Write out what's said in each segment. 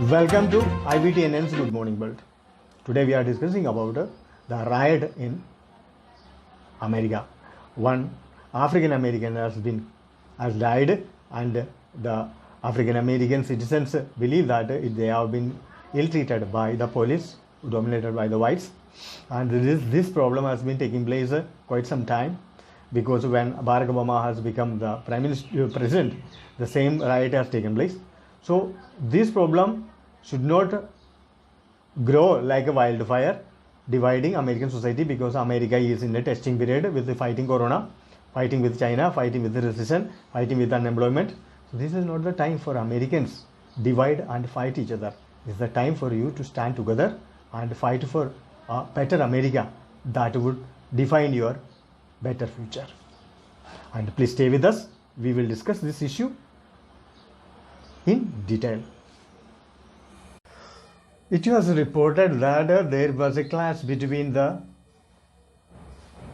Welcome to IBTNN's Good Morning World. Today we are discussing about the riot in America. One African American has died, and the African American citizens believe that they have been ill-treated by the police, dominated by the whites, and this problem has been taking place quite some time, because when Barack Obama has become the president, the same riot has taken place. So this problem should not grow like a wildfire, dividing American society, because America is in a testing period with fighting corona, fighting with China, fighting with the recession, fighting with unemployment. So this is not the time for Americans divide and fight each other. This is the time for you to stand together and fight for a better America that would define your better future. And please stay with us. We will discuss this issue in detail. It was reported that there was a clash between the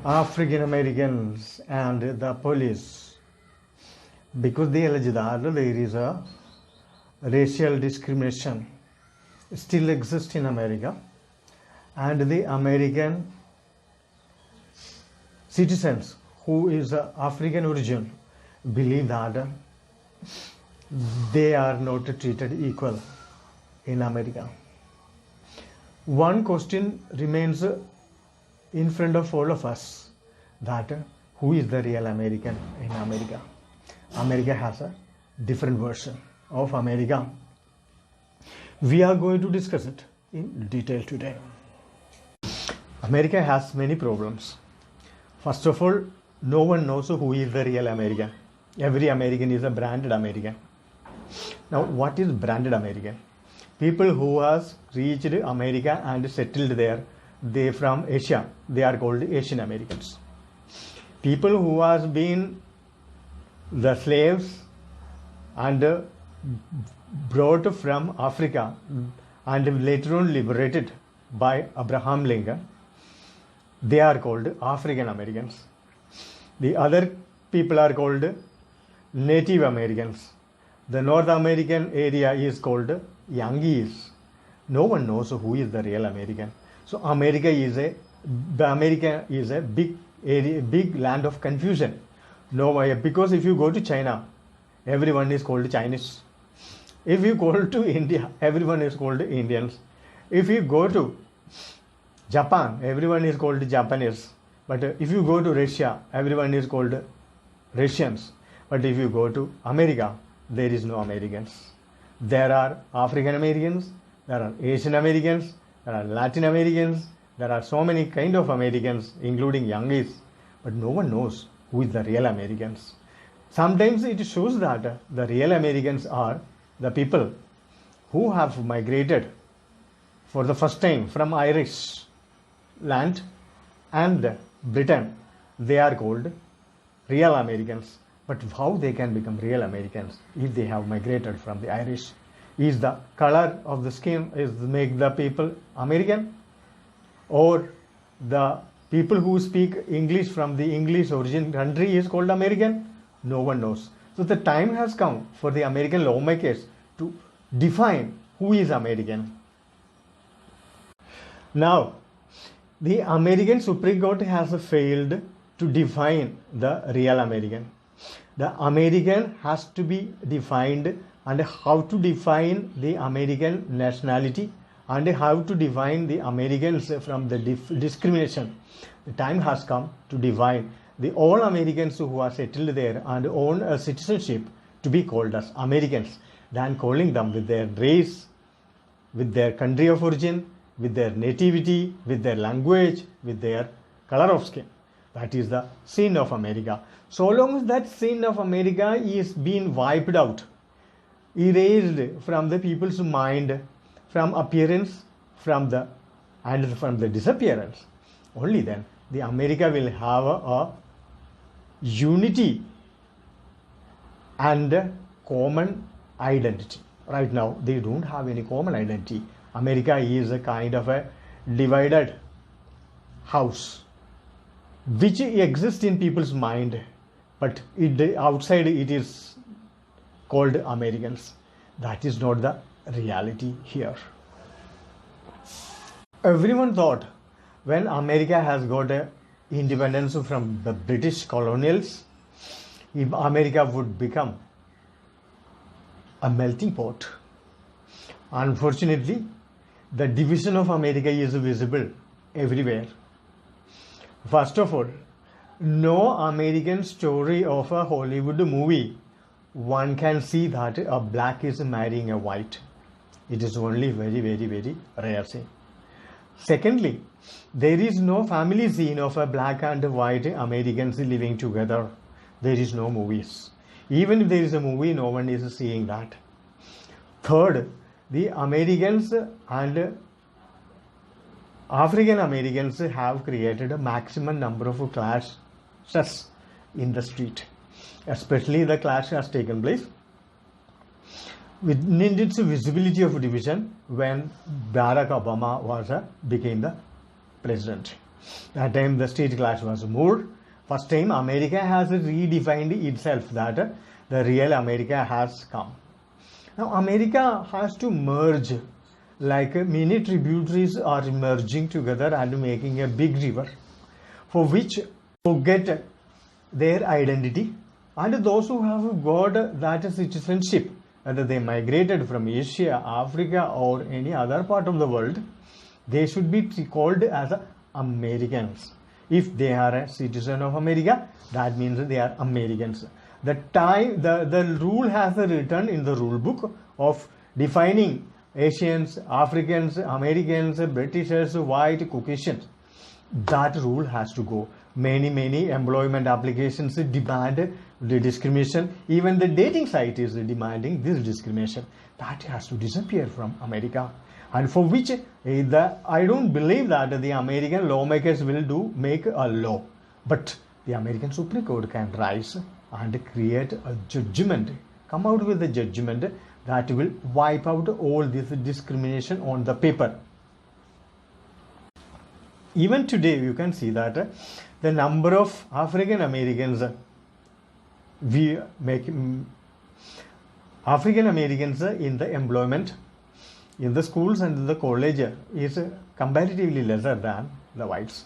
African Americans and the police, because they allege that there is a racial discrimination still exists in America, and the American citizens who is African origin believe that they are not treated equal in America. One question remains in front of all of us, that who is the real American in America? America has a different version of America. We are going to discuss it in detail today. America has many problems. First of all, no one knows who is the real American. Every American is a branded American. Now, what is branded American? People who has reached America and settled there, they from Asia, they are called Asian Americans. People who has been the slaves and brought from Africa and later on liberated by Abraham Lincoln, they are called African Americans. The other people are called Native Americans. The North American area is called Yankees. No one knows who is the real American. So America is a big area, big land of confusion. No, because if you go to China, everyone is called Chinese. If you go to India, everyone is called Indians. If you go to Japan, everyone is called Japanese. But if you go to Russia, everyone is called Russians. But if you go to America, there is no Americans. There are African Americans, there are Asian Americans, there are Latin Americans, there are so many kind of Americans, including Yankees, but no one knows who is the real Americans. Sometimes it shows that the real Americans are the people who have migrated for the first time from Irish land and Britain. They are called real Americans. But how they can become real Americans if they have migrated from the Irish? Is the color of the skin is make the people American, or the people who speak English from the English origin country is called American? No one knows. So the time has come for the American lawmakers to define who is American. Now, the American Supreme Court has failed to define the real American. The American has to be defined, and how to define the American nationality and how to define the Americans from the discrimination. The time has come to define the all Americans who are settled there and own a citizenship to be called as Americans, than calling them with their race, with their country of origin, with their nativity, with their language, with their color of skin. That is the sin of America. So long as that sin of America is being wiped out, erased from the people's mind, from appearance, from the disappearance, only then the America will have a unity and common identity. Right now, they don't have any common identity. America is a kind of a divided house which exists in people's mind, but outside it is called Americans. That is not the reality here. Everyone thought when America has got a independence from the British colonials, if America would become a melting pot. Unfortunately, the division of America is visible everywhere. First of all, no American story of a Hollywood movie one can see that a black is marrying a white. It is only very, very, very rare thing. Secondly, there is no family scene of a black and white Americans living together. There is no movies. Even if there is a movie, no one is seeing that. Third, the Americans and African Americans have created a maximum number of clashes in the street. Especially the clash has taken place within its visibility of division when Barack Obama became the president. That time the street clash was more. First time America has redefined itself, that the real America has come. Now America has to merge, like many tributaries are merging together and making a big river, for which forget their identity, and those who have got that citizenship, whether they migrated from Asia, Africa or any other part of the world, they should be called as Americans. If they are a citizen of America, that means they are Americans. The rule has written in the rule book of defining Asians, Africans, Americans, Britishers, white, Caucasians. That rule has to go. Many employment applications demand the discrimination. Even the dating site is demanding this discrimination. That has to disappear from America. And for which I don't believe that the American lawmakers will make a law. But the American Supreme Court can rise and create a judgment, come out with a judgment that will wipe out all this discrimination on the paper. Even today you can see that the number of African Americans in the employment, in the schools and in the college is comparatively lesser than the whites.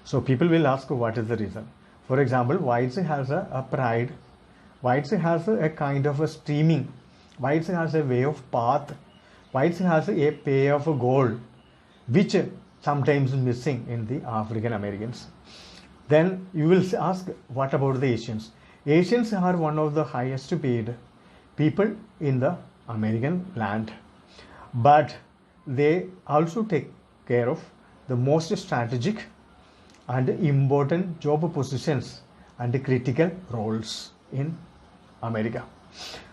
So people will ask what is the reason. For example, whites has a pride, whites has a kind of a streaming, whites has a way of path, whites has a pay of gold, which sometimes missing in the African Americans. Then you will ask, what about the Asians? Asians are one of the highest paid people in the American land, but they also take care of the most strategic and important job positions and critical roles in America.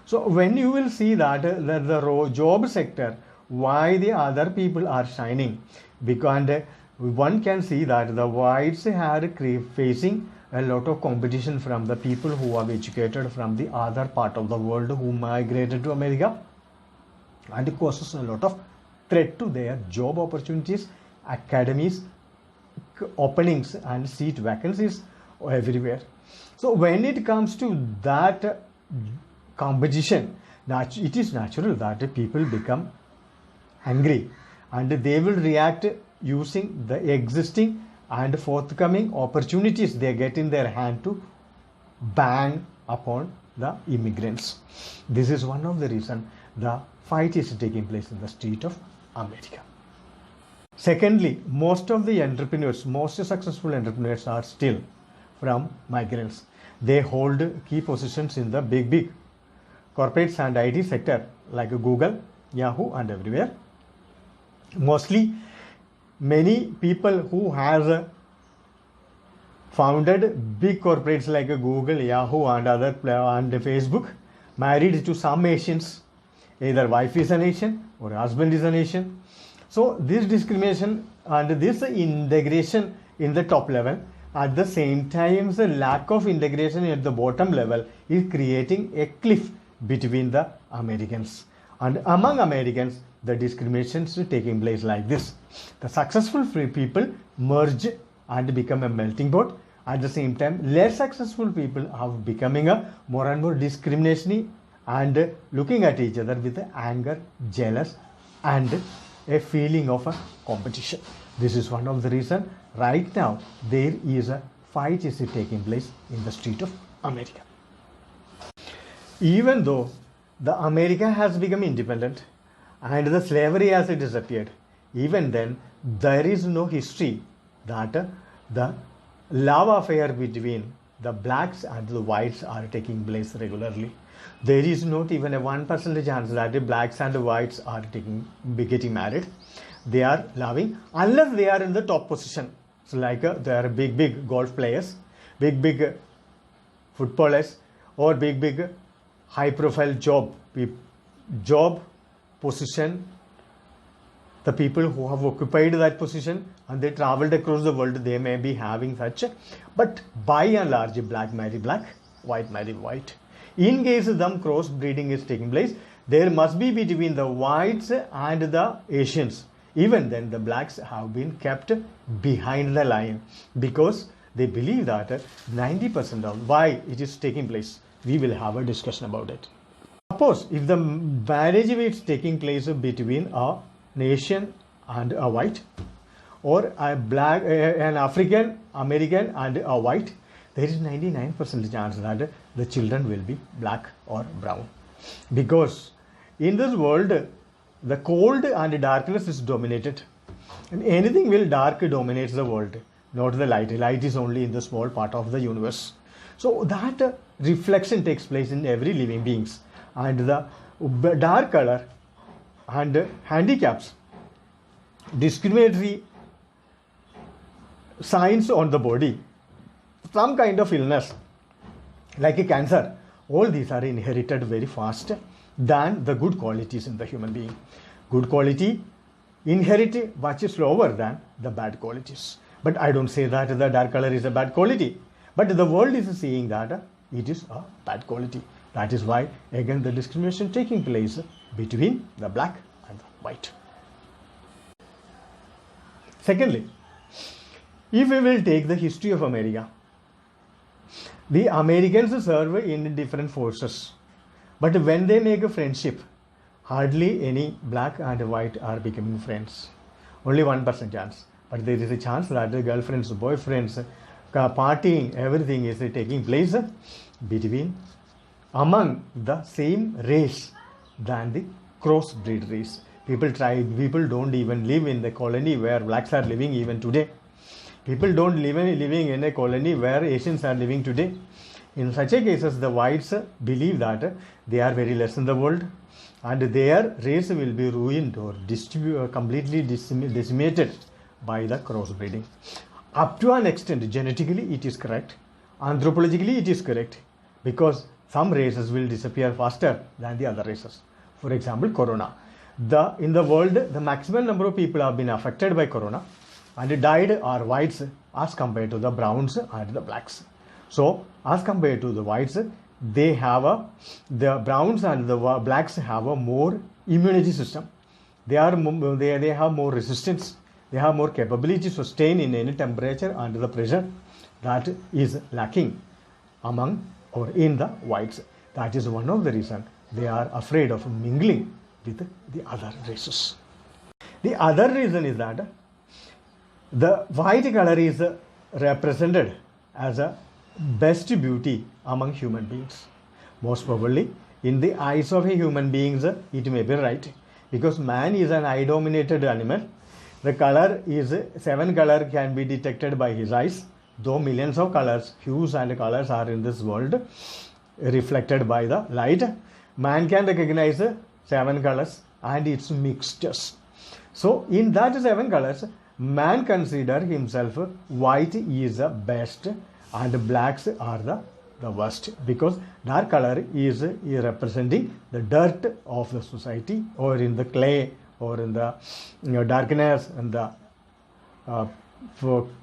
So when you will see that the job sector, why the other people are shining, because one can see that the whites are facing a lot of competition from the people who are educated from the other part of the world who migrated to America, and it causes a lot of threat to their job opportunities, academies, openings and seat vacancies everywhere. So when it comes to that competition, it is natural that people become angry and they will react using the existing and forthcoming opportunities they get in their hand to bang upon the immigrants. This is one of the reasons the fight is taking place in the street of America. Secondly, most of the entrepreneurs, most successful entrepreneurs are still from migrants. They hold key positions in the big corporates and IT sector like Google, Yahoo and everywhere. Mostly many people who has founded big corporates like Google, Yahoo and Facebook married to some Asians. Either wife is an Asian or husband is an Asian. So this discrimination and this integration in the top level, at the same time the lack of integration at the bottom level is creating a cliff between the Americans. And among Americans, the discrimination is taking place like this. The successful free people merge and become a melting pot. At the same time, less successful people are becoming a more and more discriminatory and looking at each other with anger, jealous, and a feeling of a competition. This is one of the reasons right now there is a fight is taking place in the street of America. Even though the America has become independent and the slavery has disappeared, even then there is no history that the love affair between the blacks and the whites are taking place regularly. There is not even a 1% chance that the blacks and the whites are getting married. They are loving unless they are in the top position. So like they are big golf players, big footballers, or big high profile job position. The people who have occupied that position and they traveled across the world, they may be having such, but by and large black marry black, white marry white. In case some crossbreeding is taking place, there must be between the whites and the Asians. Even then the blacks have been kept behind the line because they believe that 90% of why it is taking place. We will have a discussion about it. Suppose if the marriage is taking place between a Asian and a white, or a black, an African American and a white, there is 99% chance that the children will be black or brown, because in this world the cold and darkness is dominated, and anything will dark dominates the world, not the light. Light is only in the small part of the universe. So that reflection takes place in every living beings, and the dark color and handicaps, discriminatory signs on the body, some kind of illness like a cancer, all these are inherited very fast than the good qualities in the human being. Good quality inherit much slower than the bad qualities. But I don't say that the dark color is a bad quality, but the world is seeing that it is a bad quality. That is why again the discrimination taking place between the black and the white. Secondly, if we will take the history of America, the Americans serve in different forces, but when they make a friendship, hardly any black and white are becoming friends. Only 1% chance. But there is a chance that the girlfriends, boyfriends, partying, everything is taking place among the same race than the crossbreed race. People don't even live in the colony where blacks are living even today. People don't living in a colony where Asians are living today. In such a cases, the whites believe that they are very less in the world and their race will be ruined or completely decimated by the crossbreeding. Up to an extent, genetically it is correct, anthropologically it is correct, because some races will disappear faster than the other races. For example, corona. In the world, the maximum number of people have been affected by corona and died are whites as compared to the browns and the blacks. So, as compared to the whites, the browns and the blacks have a more immunity system. They have more resistance. They have more capability to sustain in any temperature and the pressure that is lacking among or in the whites. That is one of the reasons they are afraid of mingling with the other races. The other reason is that the white color is represented as a best beauty among human beings. Most probably, in the eyes of a human beings, it may be right, because man is an eye-dominated animal. The color is 7 color can be detected by his eyes, though millions of colors, hues and colors are in this world reflected by the light. Man can recognize 7 colors and its mixtures. So in that 7 colors, man consider himself white is the best and blacks are the worst, because dark color is representing the dirt of the society, or in the clay, or in the darkness and the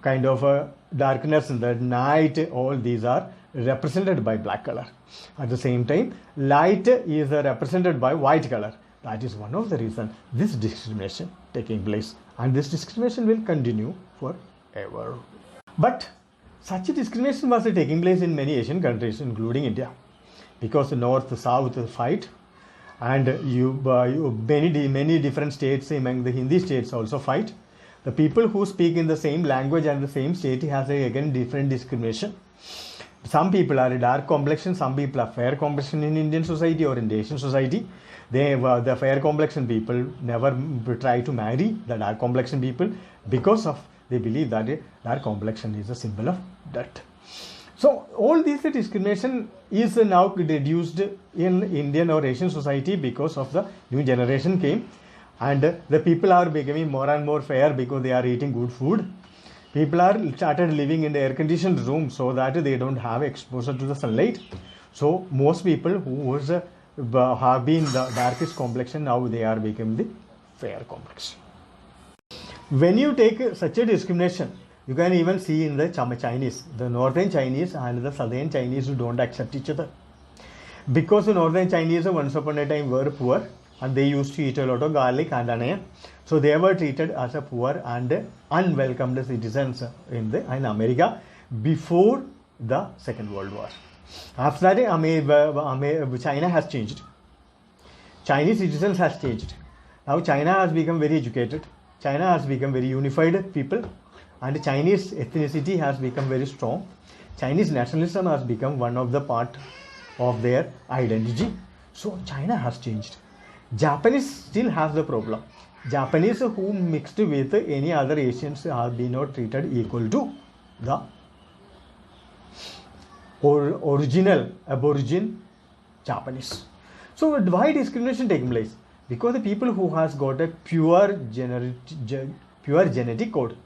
kind of a darkness in the night. All these are represented by black color. At the same time, light is represented by white color. That is one of the reasons this discrimination taking place, and this discrimination will continue forever. But such discrimination was taking place in many Asian countries, including India. because north south fight, and many different states among the Hindi states also fight. The people who speak in the same language and the same state has again different discrimination. Some people are dark complexion, some people are fair complexion in Indian society or in the Asian society. The fair complexion people never try to marry the dark complexion people because of they believe that dark complexion is a symbol of dirt. So all this discrimination is now reduced in Indian or Asian society because of the new generation came, and the people are becoming more and more fair because they are eating good food. People are started living in the air conditioned room so that they don't have exposure to the sunlight. So most people who have been the darkest complexion, now they are becoming the fair complexion. When you take such a discrimination, you can even see in the Chinese, the northern Chinese and the southern Chinese who don't accept each other. Because the northern Chinese once upon a time were poor and they used to eat a lot of garlic and onion. So they were treated as a poor and unwelcomed citizens in America before the Second World War. After that, China has changed. Chinese citizens has changed. Now China has become very educated. China has become very unified people, and Chinese ethnicity has become very strong. Chinese nationalism has become one of the part of their identity. So China has changed. Japanese still has the problem. Japanese who mixed with any other Asians have been not treated equal to the original aborigine Japanese. So why discrimination taking place? Because the people who has got a pure genetic code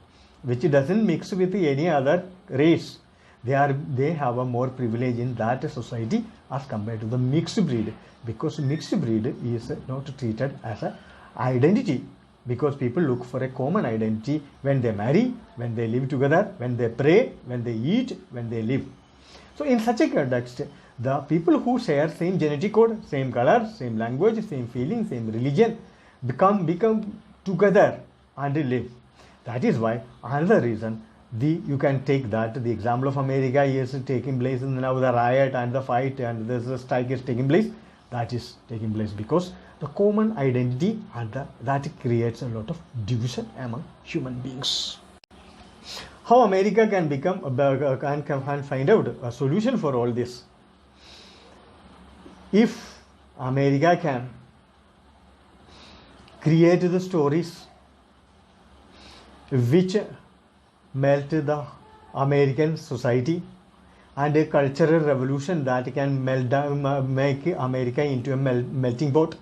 which doesn't mix with any other race, they have a more privilege in that society as compared to the mixed breed, because mixed breed is not treated as an identity, because people look for a common identity when they marry, when they live together, when they pray, when they eat, when they live. So in such a context, the people who share same genetic code, same color, same language, same feeling, same religion become together and live. That is why another reason you can take that the example of America is taking place, and now the riot and the fight and the strike is taking place. That is taking place because the common identity and that creates a lot of division among human beings. How America can can find out a solution for all this? If America can create the stories which melt the American society and a cultural revolution that can make America into a melting pot,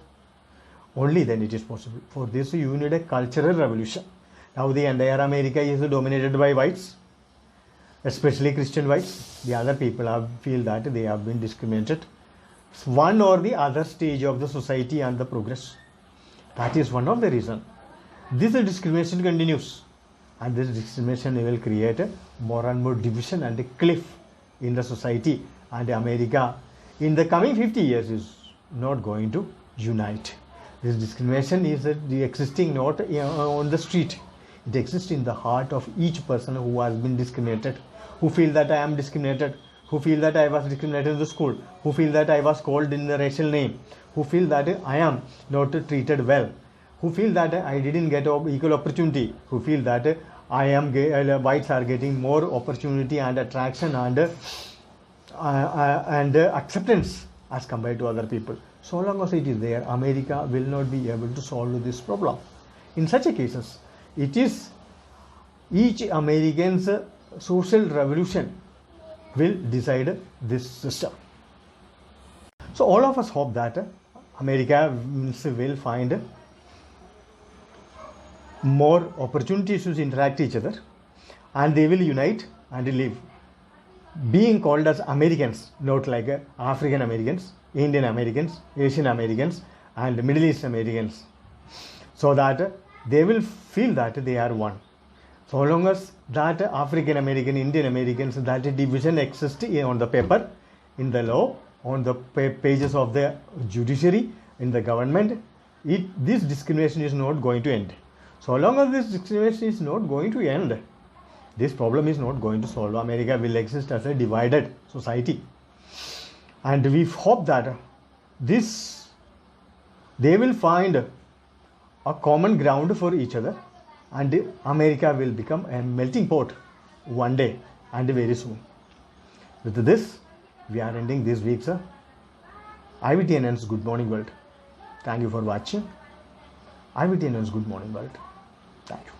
only then it is possible. For this you need a cultural revolution. Now the entire America is dominated by whites, especially Christian whites. The other people feel that they have been discriminated one or the other stage of the society and the progress. That is one of the reasons. This discrimination continues, and this discrimination will create more and more division and a cliff in the society, and America in the coming 50 years is not going to unite. This discrimination is existing not on the street. It exists in the heart of each person who has been discriminated, who feel that I am discriminated, who feel that I was discriminated in the school, who feel that I was called in the racial name, who feel that I am not treated well, who feel that I didn't get equal opportunity, who feel that whites are getting more opportunity and attraction and acceptance as compared to other people. So long as it is there, America will not be able to solve this problem. In such a cases, it is each American's social revolution will decide this system. So all of us hope that America will find more opportunities to interact each other, and they will unite and live, being called as Americans, not like African Americans, Indian Americans, Asian Americans and Middle East Americans, so that they will feel that they are one. So long as that African American, Indian Americans, that division exists on the paper, in the law, on the pages of the judiciary, in the government, this discrimination is not going to end. So long as this discrimination is not going to end, this problem is not going to solve. America will exist as a divided society. And we hope that they will find a common ground for each other, and America will become a melting pot one day and very soon. With this, we are ending this week's IVTNN's Good Morning World. Thank you for watching IVTNN's Good Morning World. Thank you.